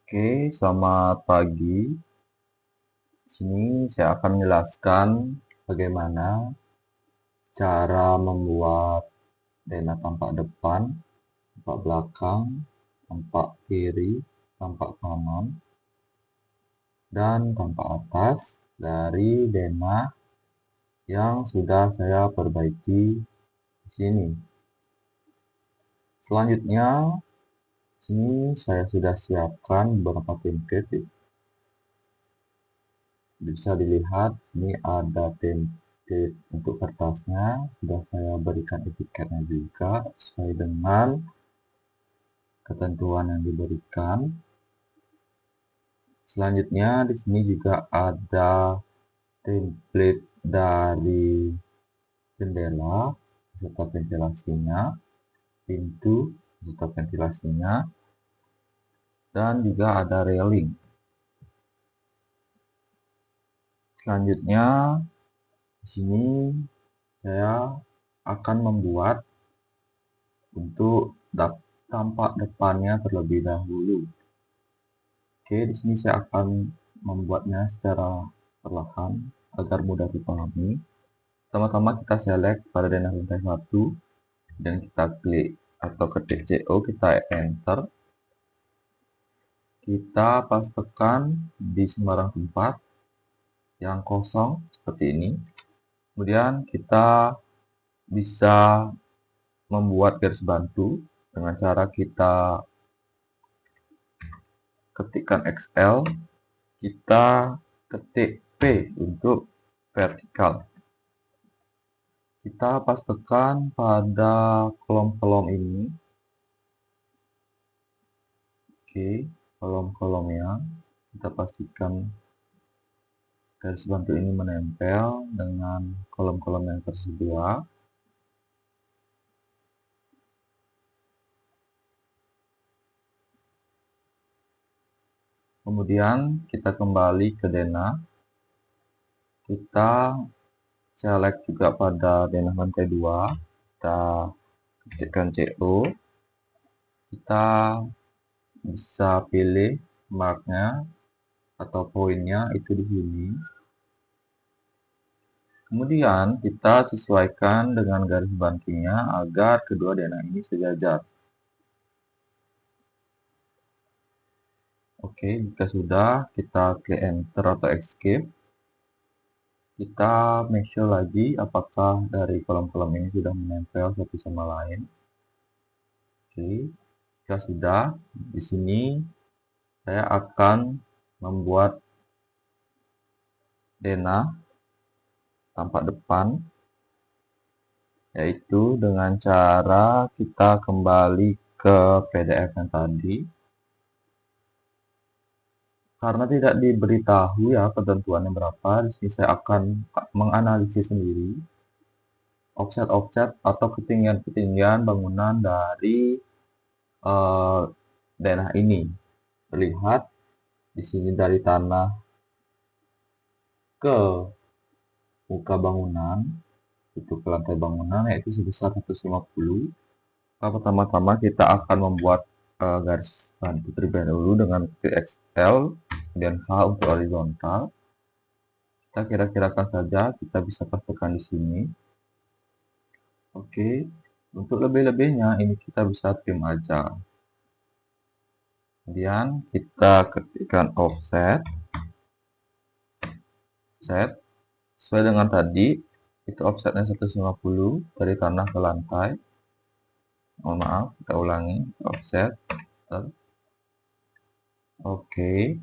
Oke, selamat pagi. Di sini saya akan menjelaskan bagaimana cara membuat denah tampak depan, tampak belakang, tampak kiri, tampak kanan, dan tampak atas dari denah yang sudah saya perbaiki di sini. Selanjutnya, di sini saya sudah siapkan beberapa template. Bisa dilihat ini ada template untuk kertasnya, sudah saya berikan etiketnya juga sesuai dengan ketentuan yang diberikan. Selanjutnya di sini juga ada template dari jendela beserta ventilasinya, pintu beserta ventilasinya, dan juga ada railing. Selanjutnya di sini saya akan membuat untuk tampak depannya terlebih dahulu. Oke, di sini saya akan membuatnya secara perlahan agar mudah dipahami. Pertama-tama kita select pada denah lantai 1 dan kita klik atau ketik CO, kita enter. Kita pastekan di sembarang tempat yang kosong seperti ini. Kemudian kita bisa membuat garis bantu dengan cara kita ketikkan XL, kita ketik P untuk vertikal. Kita pastekan pada kolom-kolom ini. Oke, kolom-kolomnya kita pastikan garis bantu ini menempel dengan kolom-kolom yang tersedia. Kemudian kita kembali ke denah. Kita select juga pada denah lantai 2. Kita ketikkan CO. Kita bisa pilih marknya atau poinnya itu di sini. Kemudian kita sesuaikan dengan garis bantunya agar kedua denah ini sejajar. Oke, jika sudah, kita klik enter atau escape. Kita make sure lagi apakah dari kolom-kolom ini sudah menempel satu sama lain. Oke, jika sudah, di sini saya akan membuat denah tampak depan, yaitu dengan cara kita kembali ke PDF yang tadi. Karena tidak diberitahu ya ketentuannya berapa, di sini saya akan menganalisis sendiri offset atau ketinggian-ketinggian bangunan dari daerah ini. Terlihat di sini dari tanah ke muka bangunan, itu ke lantai bangunan yaitu sebesar 150. Pertama-tama kita akan membuat garis bantu terlebih dahulu dengan titik XL, kemudian H untuk horizontal. Kita kira-kirakan saja, kita bisa pastikan di sini. Oke, untuk lebih-lebihnya ini kita bisa trim aja. Kemudian kita ketikkan offset, sesuai dengan tadi, itu offsetnya 150 dari tanah ke lantai. Mohon maaf, kita ulangi, offset. Oke.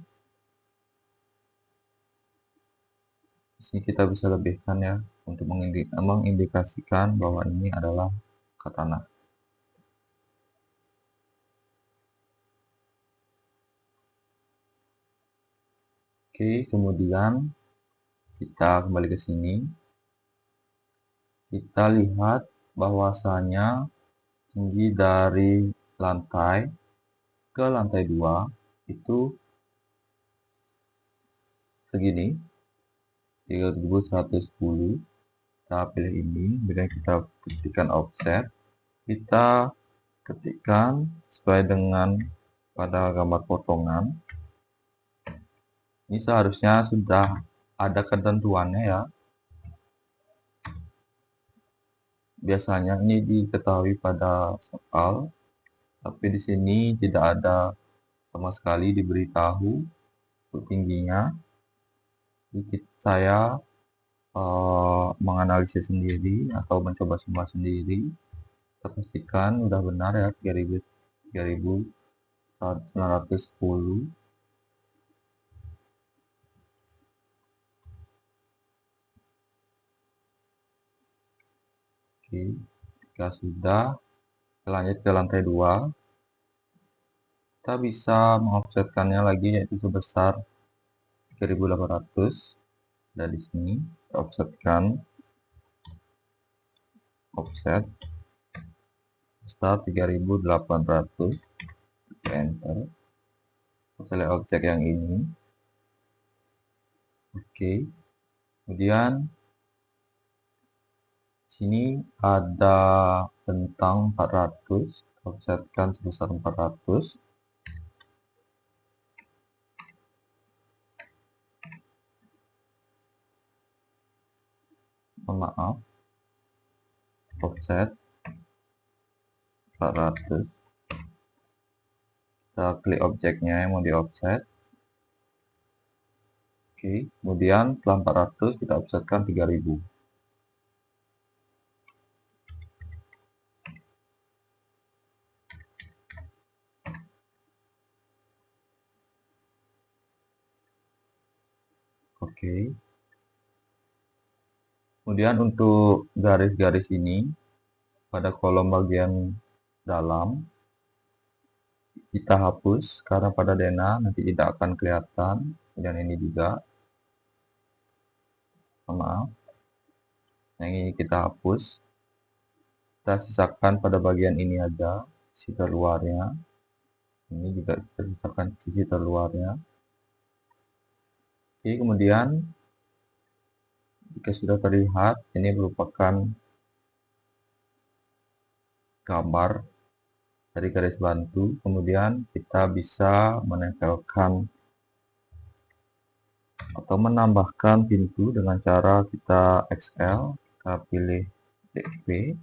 Di sini kita bisa lebihkan ya, untuk mengindikasikan bahwa ini adalah ke tanah. Oke, kemudian kita kembali ke sini. Kita lihat bahwasanya tinggi dari lantai ke lantai 2 itu segini, 3110. Kita pilih ini, kemudian kita ketikkan offset, kita ketikkan sesuai dengan pada gambar potongan. Ini seharusnya sudah ada ketentuannya ya. Biasanya ini diketahui pada soal, tapi di sini tidak ada sama sekali diberitahu untuk tingginya. Jadi saya menganalisis sendiri atau mencoba semua sendiri. Kita pastikan udah benar ya 3910. Oke, jika sudah, lanjut ke lantai 2. Kita bisa mengofsetkannya lagi yaitu sebesar 3800. Dari sini kita offsetkan offset besar 3800. Enter. Select objek yang ini. Oke. Kemudian sini ada bentang 400, offsetkan sebesar 400. Maaf, offset 400. Kita klik objeknya yang mau di offset. Oke, kemudian setelah 400 kita offsetkan 3000. Oke. Kemudian untuk garis-garis ini pada kolom bagian dalam kita hapus karena pada denah nanti tidak akan kelihatan. Kemudian ini juga, maaf, yang ini kita hapus. Kita sisakan pada bagian ini aja, sisi terluarnya. Ini juga kita sisakan sisi terluarnya. Oke, kemudian jika sudah terlihat, ini merupakan gambar dari garis bantu. Kemudian kita bisa menempelkan atau menambahkan pintu dengan cara kita XL, kita pilih DP,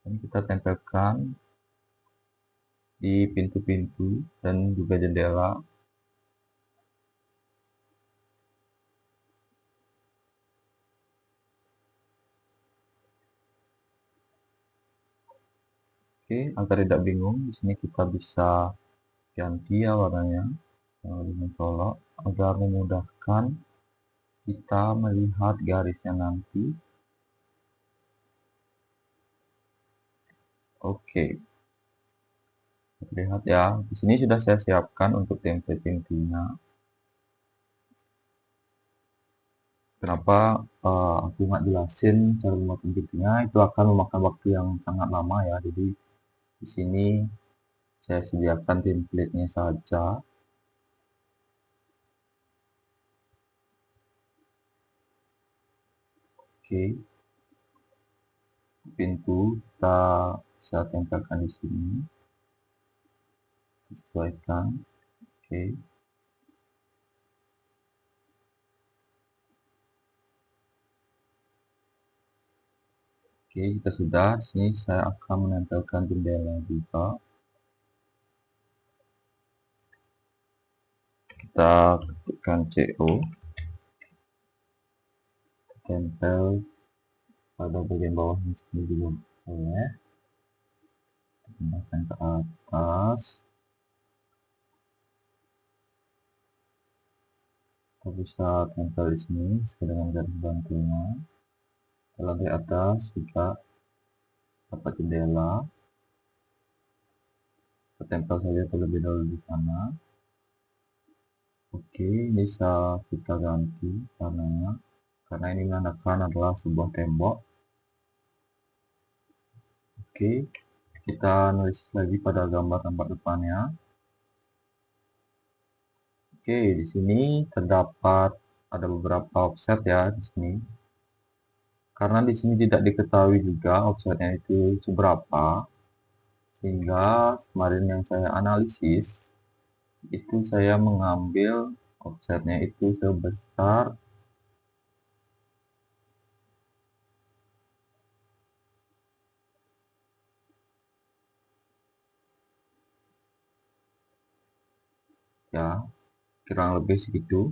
dan kita tempelkan di pintu-pintu dan juga jendela. Oke, agar tidak bingung, di sini kita bisa ganti ya warnanya yang lebih mencolok agar memudahkan kita melihat garisnya nanti. Oke, terlihat ya. Di sini sudah saya siapkan untuk template pintunya. Kenapa aku nggak jelasin cara membuat pintunya? Itu akan memakan waktu yang sangat lama ya. Jadi di sini saya sediakan template-nya saja. Oke, pintu kita bisa tempelkan di sini, sesuaikan. Oke, jika sudah, di sini saya akan menempelkan jendela juga. Kita ketikkan CO, tempel pada bagian bawahnya sini dulu boleh, tambahkan ke atas. Kita bisa tempel di sini sesuai dengan garis bantunya. Kalau di atas juga dapat jendela, kita tempel saja terlebih dahulu di sana. Oke, ini bisa kita ganti warnanya karena ini menandakan adalah sebuah tembok. Oke, kita nulis lagi pada gambar tampak depannya. Oke, di sini terdapat ada beberapa offset ya di sini. Karena di sini tidak diketahui juga offsetnya itu seberapa, Sehingga kemarin yang saya analisis itu saya mengambil offsetnya itu sebesar ya kurang lebih segitu.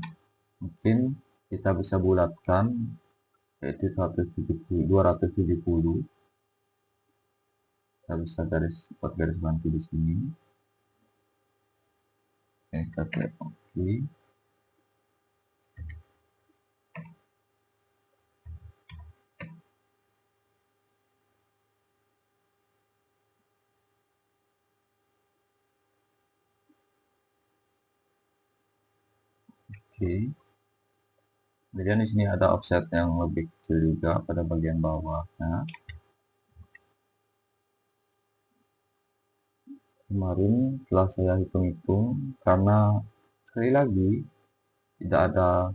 Mungkin kita bisa bulatkan yaitu 170, 270. Kita bisa buat garis bantu di sini. Kita klik OK. Oke. Kemudian di sini ada offset yang lebih kecil juga pada bagian bawahnya. Kemarin setelah saya hitung-hitung, karena sekali lagi tidak ada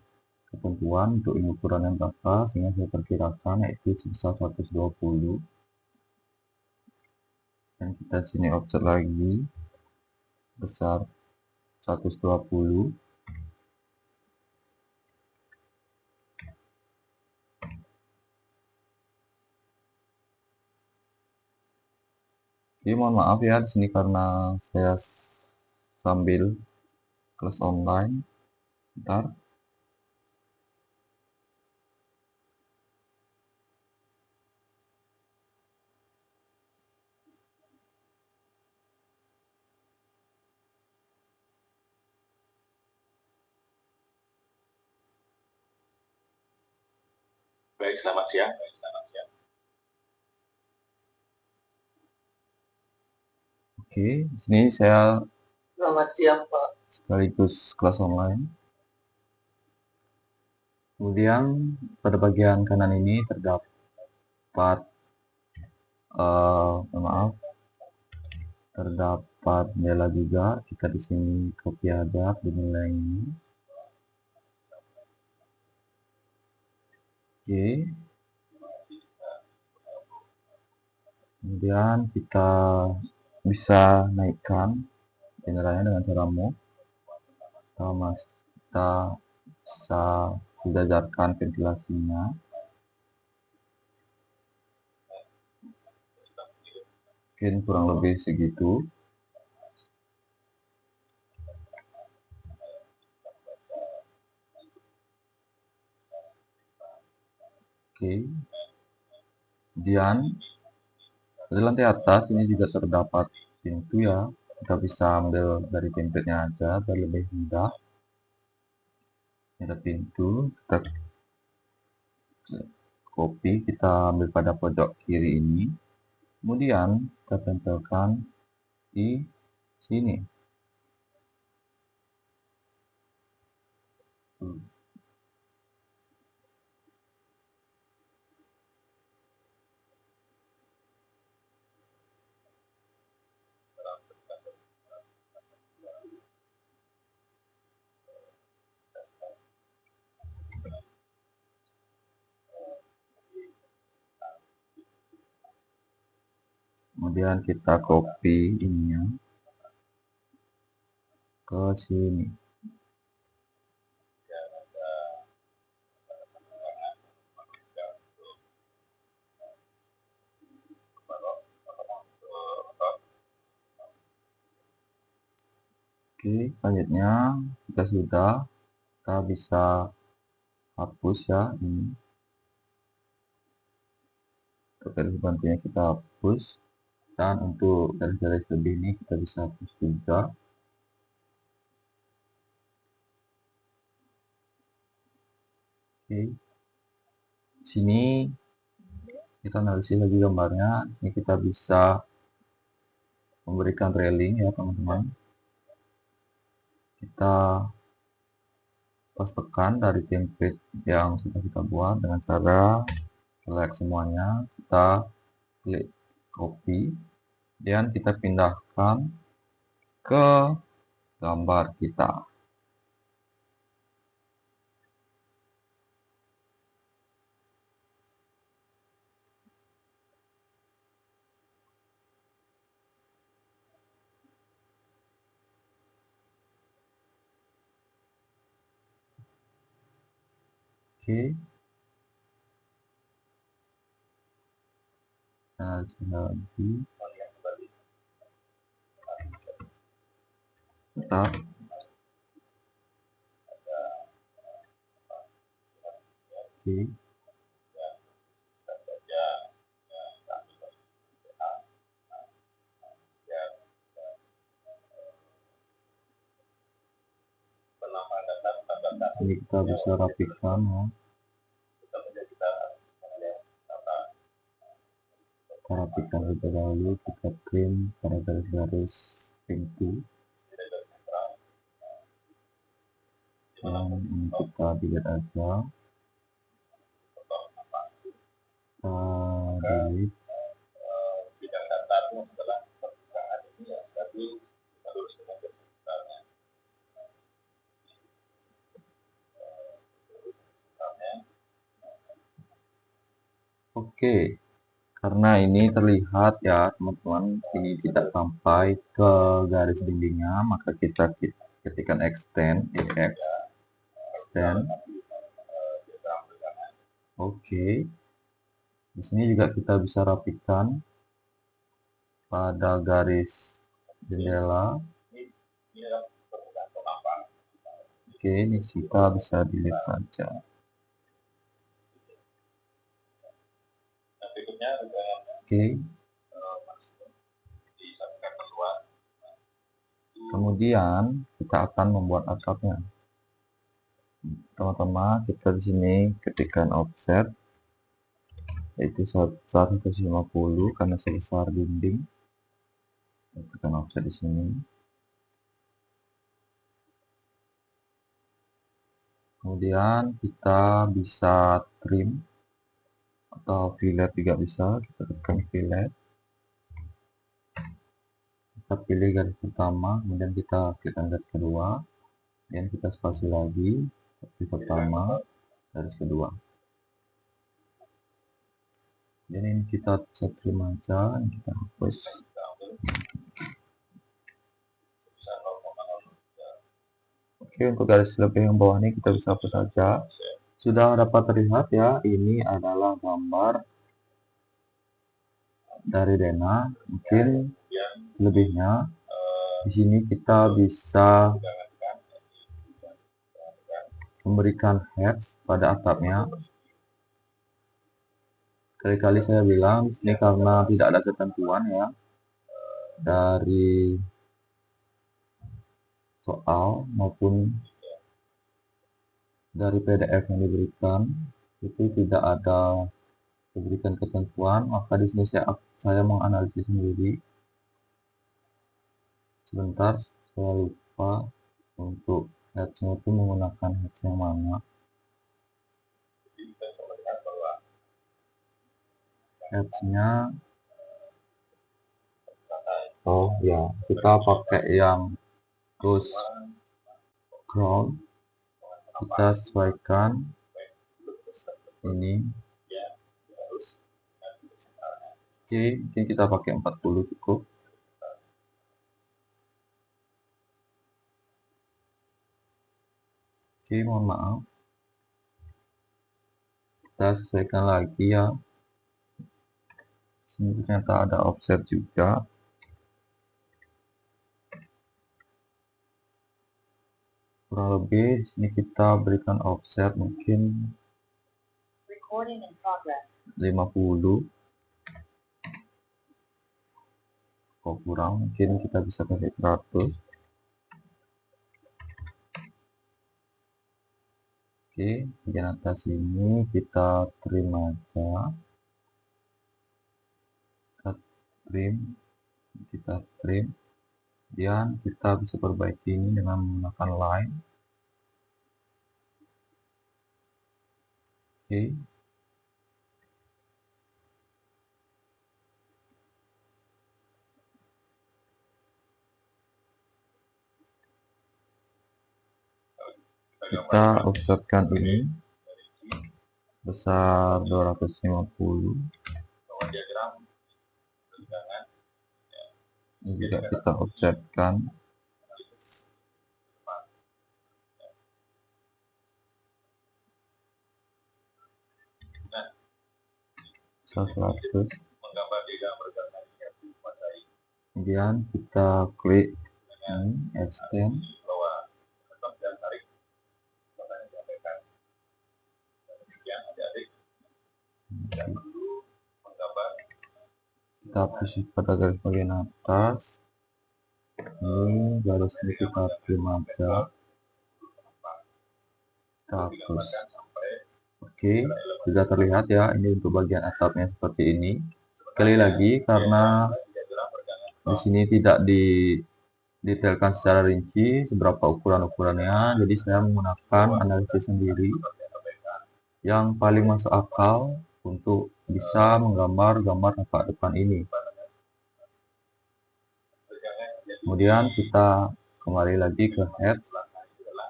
ketentuan untuk ini ukurannya berapa, sehingga saya perkirakan yaitu sebesar 120. Dan kita sini offset lagi besar 120. Jadi mohon maaf ya di sini karena saya sambil kelas online. Bentar. Baik, selamat siang. Oke, di sini saya Selamat siang, Pak. sekaligus kelas online. Kemudian pada bagian kanan ini terdapat maaf, terdapat jendela juga. Kita di sini copy aja jendela ini. Oke. Kemudian kita bisa naikkan jendelanya dengan cara move. Kita bisa sejajarkan ventilasinya. Mungkin kurang lebih segitu. Oke. Kemudian di lantai atas ini juga terdapat pintu ya. Kita bisa ambil dari template-nya aja biar lebih mudah. Ini ada pintu, kita copy, kita ambil pada pojok kiri ini. Kemudian kita tempelkan di sini. Kemudian kita copy ininya ke sini. Oke, selanjutnya kita bisa hapus ya ini. Untuk garis bantunya kita hapus, dan untuk garis-garis lebih ini kita bisa hapus juga. Oke, sini kita analisis lagi gambarnya. Ini kita bisa memberikan railing ya teman-teman. Kita pastekan dari template yang sudah kita buat dengan cara select semuanya, kita klik copy, dan kita pindahkan ke gambar kita. Oke, nah lagi tetap. Oke, ini kita bisa rapikan ya. Kita rapikan terlebih dahulu, kita trim pada garis-garis pintu, dan ini kita delete aja, kita delete. Oke, karena ini terlihat ya teman-teman, ini tidak sampai ke garis dindingnya, maka kita ketikkan extend, extend. Oke, di sini juga kita bisa rapikan pada garis jendela. Oke, ini kita bisa delete saja. Oke, kemudian kita akan membuat atapnya. Teman-teman, kita di sini ketikkan offset yaitu 150 karena sebesar dinding. Tekan offset di sini. Kemudian kita bisa trim atau fillet juga bisa. Kita tekan fillet. Kita pilih garis pertama, kemudian kita klikkan garis kedua, dan kita spasi lagi garis pertama, garis kedua. Dan ini kita bisa trim aja, ini kita hapus. Oke, untuk garis lebih yang bawah ini kita bisa hapus saja. Sudah dapat terlihat ya, ini adalah gambar dari Dena. Mungkin lebihnya di sini kita bisa memberikan heads pada atapnya. Kali-kali saya bilang di sini karena tidak ada ketentuan ya dari soal maupun dari PDF yang diberikan, itu tidak ada diberikan ketentuan, maka di sini saya menganalisis sendiri. Sebentar, saya lupa untuk headsnya itu menggunakan heads yang mana. Headsnya, oh ya, kita pakai yang rose crown. Kita sesuaikan ini. Oke, mungkin kita pakai 40 cukup. Oke, mohon maaf. Kita sesuaikan lagi ya. Sini ternyata ada offset juga. Kurang lebih di sini kita berikan offset mungkin 50. Kalau kurang mungkin kita bisa pakai 100. Oke, bagian atas ini kita trim aja. Kita trim, kemudian kita bisa perbaiki ini dengan menggunakan line. Oke, kita offsetkan ini besar 250. Ini juga kita offsetkan. 100. Kemudian kita klik extend. Kita hapus pada garis bagian atas. Ini garis ini kita trim aja. Kita hapus. Oke, sudah terlihat ya, ini untuk bagian atapnya seperti ini. Sekali lagi, karena di sini tidak didetailkan secara rinci seberapa ukuran-ukurannya, jadi saya menggunakan analisis sendiri yang paling masuk akal untuk bisa menggambar gambar tampak depan ini. Kemudian kita kembali lagi ke head,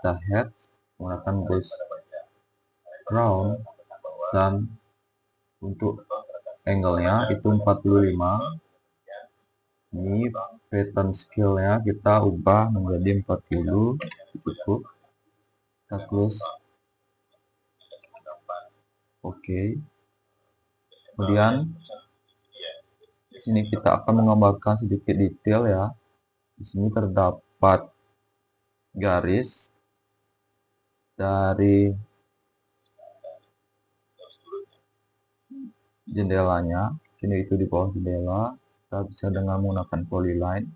kita head menggunakan base ground, dan untuk angle-nya itu 45. Ini pattern scale-nya kita ubah menjadi 40, cukup. Kita close. Oke. Kemudian di sini kita akan menggambarkan sedikit detail ya. Di sini terdapat garis dari jendelanya. Ini itu di bawah jendela. Kita bisa dengan menggunakan polyline.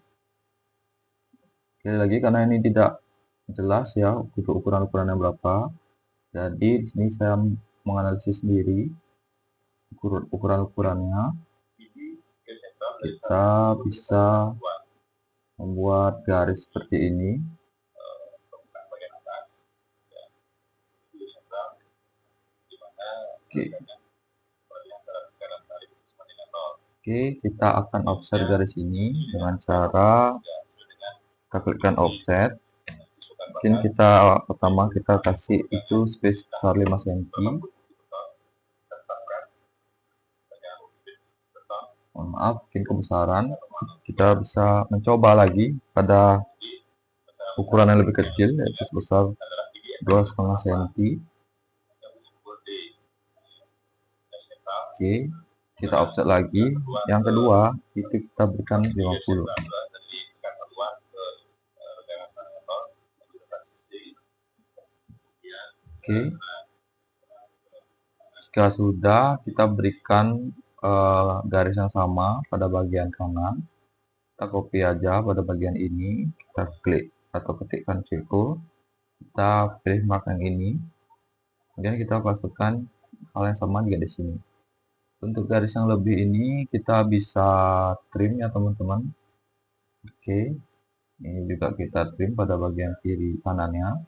Sekali lagi, karena ini tidak jelas ya untuk ukuran-ukurannya berapa, jadi di sini saya menganalisis sendiri ukuran-ukurannya. Kita bisa membuat garis seperti ini. Oke, kita akan offset garis ini dengan cara kita klikkan offset. Mungkin pertama kita kasih itu space besar 5 cm. Mohon maaf, mungkin kebesaran. Kita bisa mencoba lagi pada ukuran yang lebih kecil, yaitu sebesar 2,5 cm. Oke, kita offset lagi. Yang kedua itu kita berikan 50. Oke, jika sudah, kita berikan garis yang sama pada bagian kanan. Kita copy aja pada bagian ini, kita klik atau ketikkan Ctrl, kita pilih mark yang ini, kemudian kita masukkan hal yang sama juga di sini. Untuk garis yang lebih ini kita bisa trim ya teman-teman. Oke, ini juga kita trim pada bagian kiri kanannya.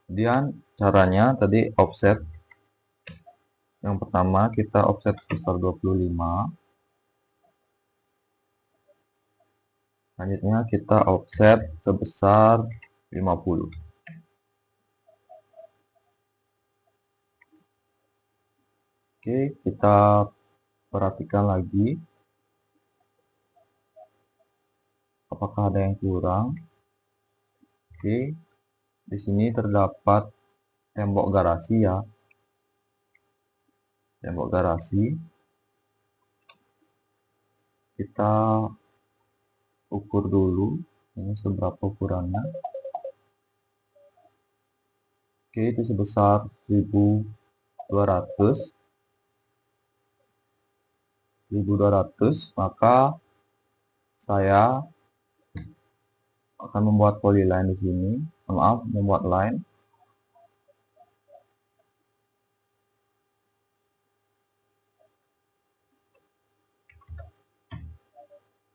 Kemudian caranya tadi offset. Yang pertama kita offset sebesar 25. Selanjutnya kita offset sebesar 50. Oke, kita perhatikan lagi apakah ada yang kurang. Oke, di sini terdapat tembok garasi ya. Tembok garasi. Kita ukur dulu ini seberapa ukurannya. Oke, itu sebesar 1200, maka saya akan membuat polyline di sini. Maaf, membuat line.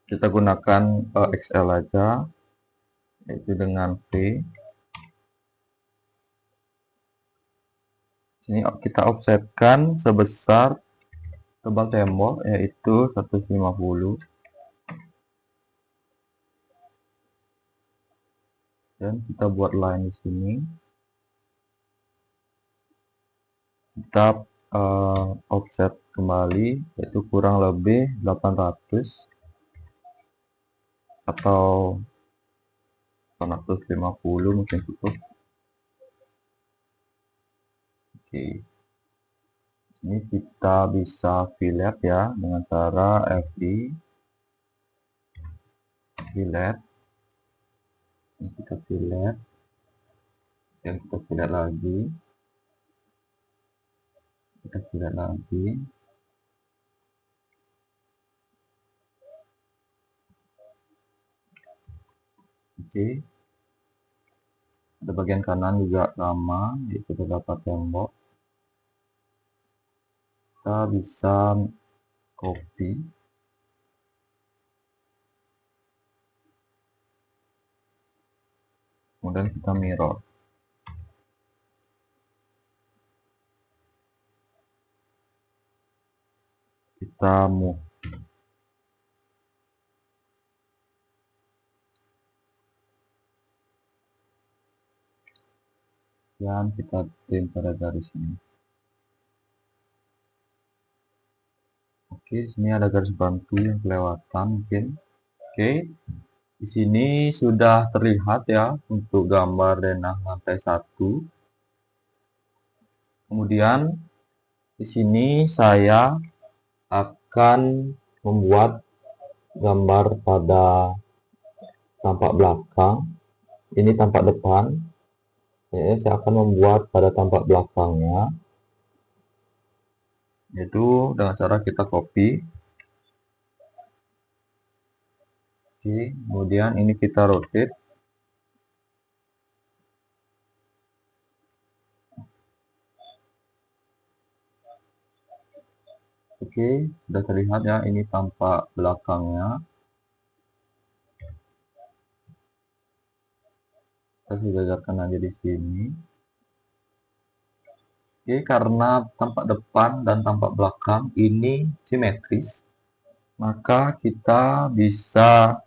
Kita gunakan XL aja, yaitu dengan V. Sini kita offsetkan sebesar tebal tembok, yaitu 150. Dan kita buat line di sini. Kita offset kembali, yaitu kurang lebih 800 atau 850 mungkin cukup. Oke, Ini kita bisa fillet ya dengan cara fillet. Ini kita fillet dan kita fillet lagi, kita fillet lagi. Oke, ada bagian kanan juga sama, yaitu terdapat tembok. Kita bisa copy, kemudian kita mirror. Kita move. Dan kita trim pada garis ini. Oke, di sini ada garis bantu yang kelewatan mungkin. Oke, di sini sudah terlihat ya untuk gambar denah lantai 1. Kemudian di sini saya akan membuat gambar pada tampak belakang. Ini tampak depan. Ya, saya akan membuat pada tampak belakangnya, yaitu dengan cara kita copy. Oke, kemudian ini kita rotate. Oke, sudah terlihat ya, ini tampak belakangnya. Kita sejajarkan aja di sini. Oke, karena tampak depan dan tampak belakang ini simetris, maka kita bisa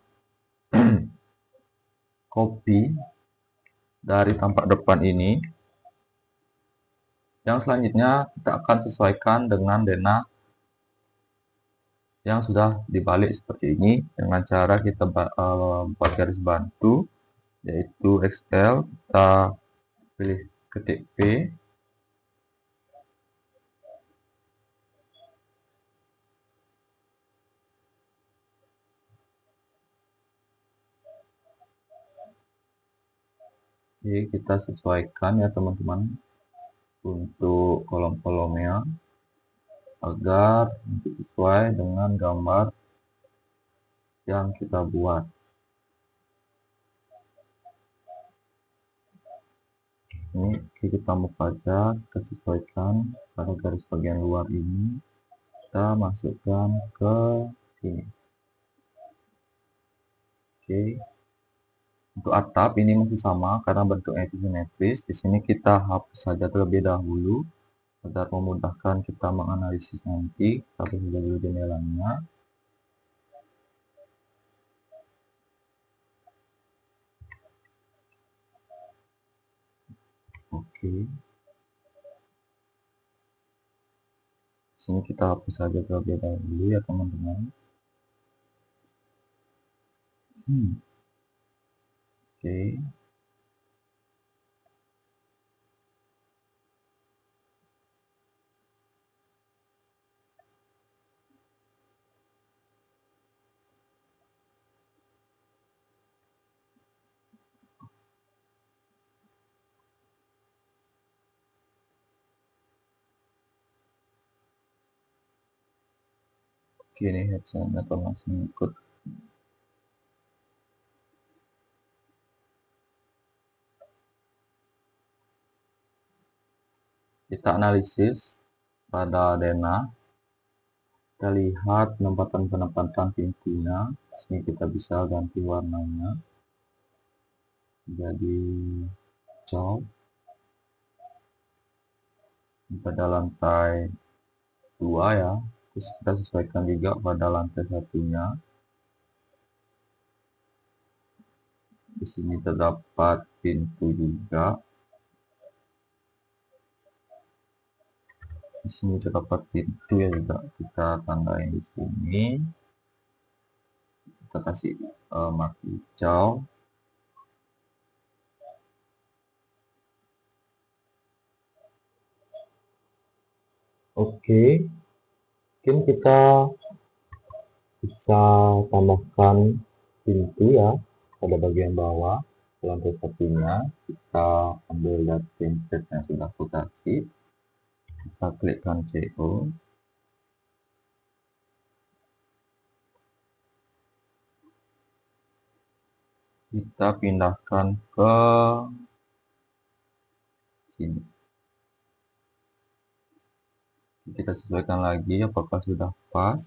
copy dari tampak depan ini. Yang selanjutnya kita akan sesuaikan dengan denah yang sudah dibalik seperti ini dengan cara kita buat garis bantu, yaitu XL. Kita pilih ketik P. Oke, kita sesuaikan ya teman-teman untuk kolom-kolomnya agar sesuai dengan gambar yang kita buat. Ini kita mau aja, kita sesuaikan pada garis bagian luar ini, kita masukkan ke sini. Oke, untuk atap ini masih sama karena bentuknya itu simetris. Di sini kita hapus saja terlebih dahulu agar memudahkan kita menganalisis nanti. Hapus saja dulu jendelanya. Oke, sini kita hapus saja terlebih dahulu ya teman-teman. Oke, ini headset atau masih ikut. Kita analisis pada denah. Kita lihat penempatan pintunya. Sini kita bisa ganti warnanya jadi hijau. Pada lantai 2 ya. Terus kita sesuaikan juga pada lantai satunya. Di sini terdapat pintu juga. Di sini terdapat pintu ya, juga kita tandain di sini. Kita kasih mark hijau. Oke, mungkin kita bisa tambahkan pintu ya pada bagian bawah lantai satunya. Kita ambil dari template yang sudah aku kasih, kita klikkan CO, kita pindahkan ke sini, kita sesuaikan lagi apakah sudah pas.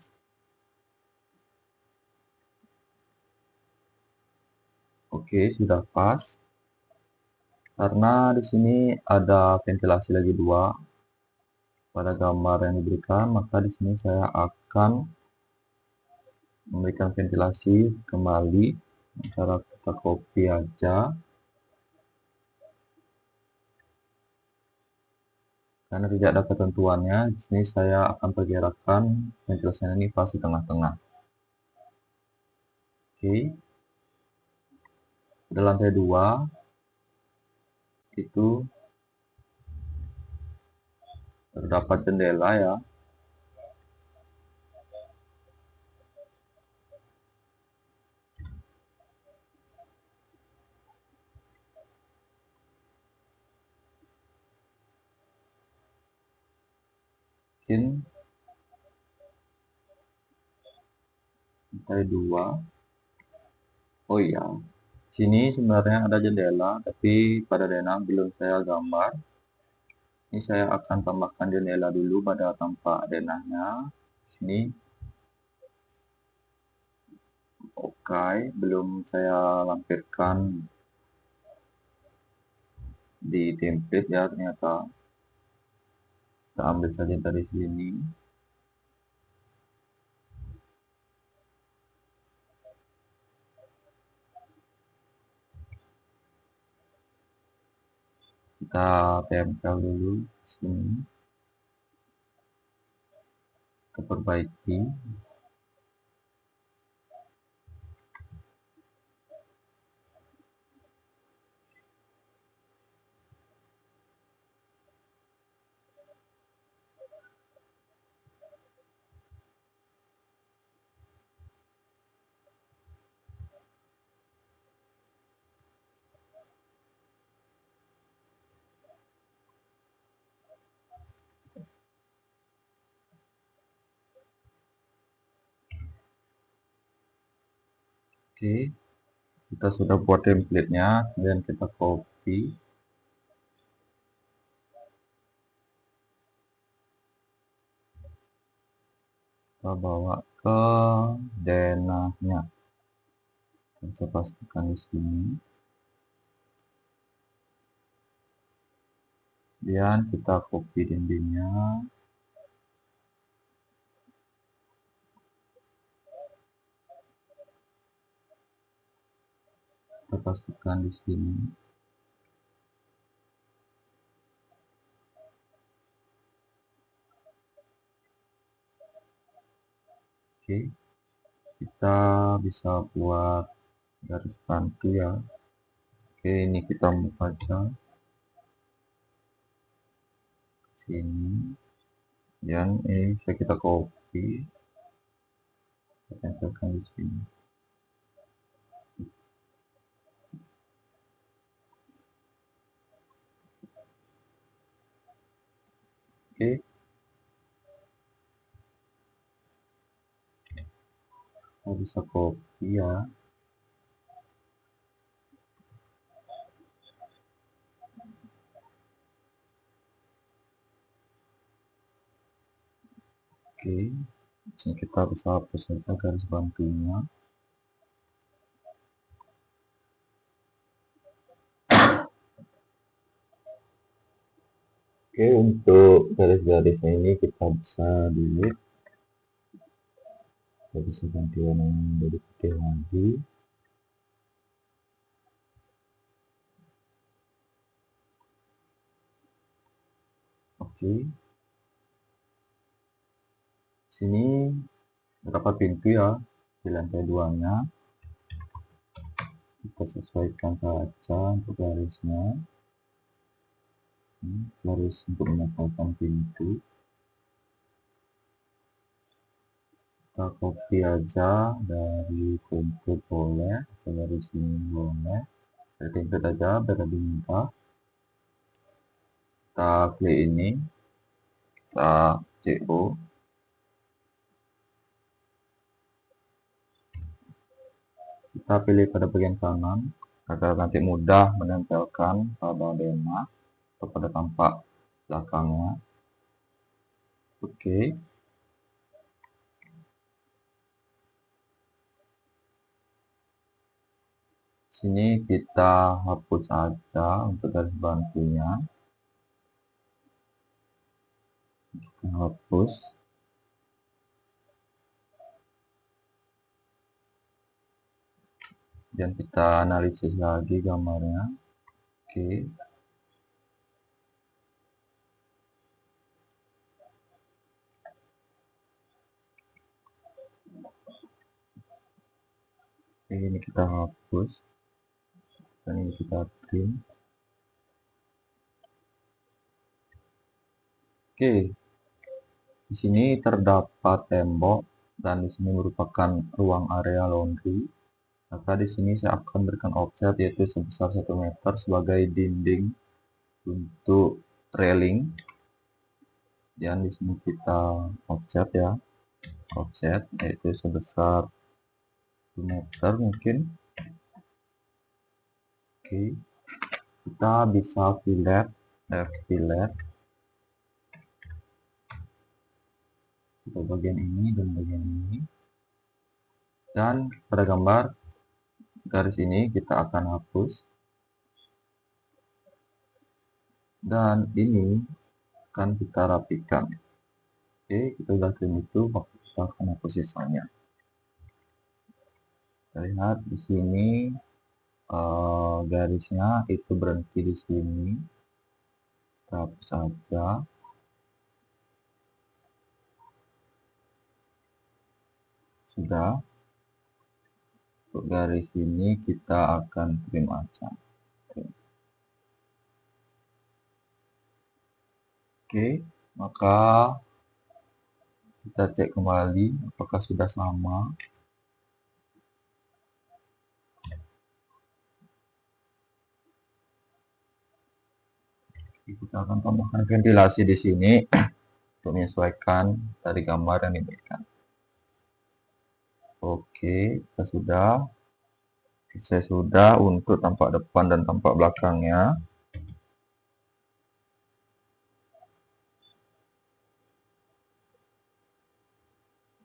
Oke, sudah pas. Karena di sini ada ventilasi lagi dua pada gambar yang diberikan, maka di sini saya akan memberikan ventilasi kembali. Cara kita copy aja, karena tidak ada ketentuannya. Di sini saya akan perkirakan ventilasinya ini pas di tengah-tengah. Oke, pada lantai 2 itu terdapat jendela ya. Mungkin lantai 2. Oh iya, sini sebenarnya ada jendela, tapi pada denah belum saya gambar. Ini saya akan tambahkan jendela dulu pada tampak denahnya. Sini oke, belum saya lampirkan di template ya ternyata. Kita ambil saja dari sini. Kita tempel dulu sini. Kita perbaiki. Oke, kita sudah buat template-nya, kemudian kita copy. Kita bawa ke denahnya. Saya pastikan di sini. Kemudian kita copy dindingnya. Kita pastikan di sini. Oke, kita bisa buat garis bantu ya. Oke, ini kita mau baca sini. Dan ini bisa kita copy, kita tempelkan di sini. Oke, kita bisa copy ya. Oke, sini kita bisa hapus saja garis bantunya. Oke, untuk garis-garisnya ini kita bisa delete. Kita bisa ganti warna yang lebih putih lagi. Oke, sini terdapat pintu ya di lantai 2-nya. Kita sesuaikan saja untuk garisnya. Garis untuk menyatakan pintu. kita copy aja dari template boleh, atau dari sini boleh, dari template aja biar lebih mudah. Kita klik ini, kita CO, kita pilih pada bagian kanan agar nanti mudah menempelkan pada denah atau pada tampak belakangnya. Oke. Sini kita hapus saja untuk garis bantunya. Kita hapus. Dan kita analisis lagi gambarnya. Oke. Ini kita hapus. Dan ini kita trim. Oke. Di sini terdapat tembok dan di sini merupakan ruang area laundry. Maka di sini saya akan berikan offset yaitu sebesar 1 meter sebagai dinding untuk railing. Dan di sini kita offset ya. Offset yaitu sebesar 1 meter mungkin. Oke. Kita bisa fillet, fillet untuk bagian ini dan bagian ini. Dan pada gambar garis ini kita akan hapus. Dan ini akan kita rapikan. Oke, kita sudah trim itu, maka kita akan hapus sisanya. Kita lihat di sini garisnya itu berhenti di sini. Kita hapus saja. Sudah. Untuk garis ini kita akan trim aja. Oke, maka kita cek kembali apakah sudah sama. Kita akan tambahkan ventilasi di sini untuk menyesuaikan dari gambar yang diberikan. Oke, saya sudah untuk tampak depan dan tampak belakangnya.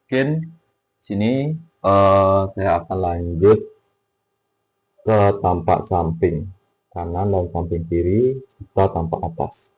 Mungkin sini saya akan lanjut ke tampak samping kanan dan samping kiri serta tampak atas.